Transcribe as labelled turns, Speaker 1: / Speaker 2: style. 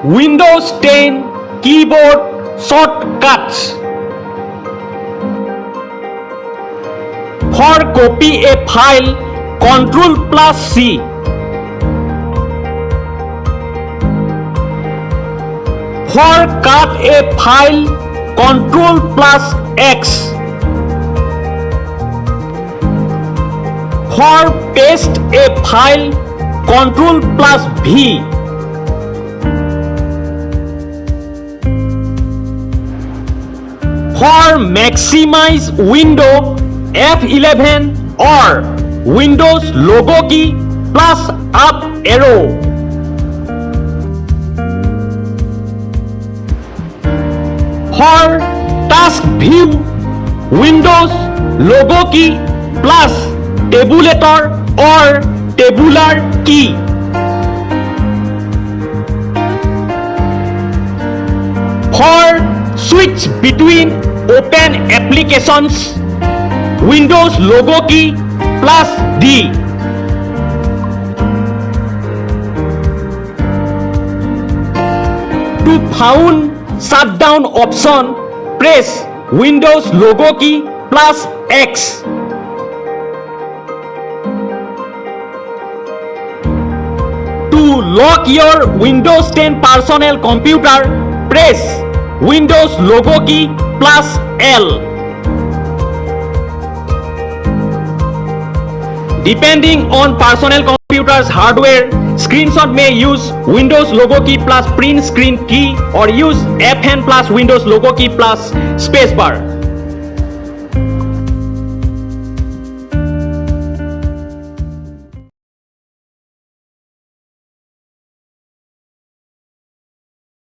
Speaker 1: Windows 10 keyboard shortcuts. For copy a file, Ctrl C. For cut a file, Ctrl X. For paste a file, Ctrl V. For maximize window, F11 or Windows logo key plus up arrow. For task view, Windows logo key plus Tabulator or Tabular key. For switch between open applications, Windows logo key plus D. To found shutdown option, press Windows logo key plus X. To lock your Windows 10 personal computer, press Windows logo key plus L. Depending on personal computer's hardware, screenshot may use Windows logo key plus print screen key or use Fn plus Windows logo key plus spacebar.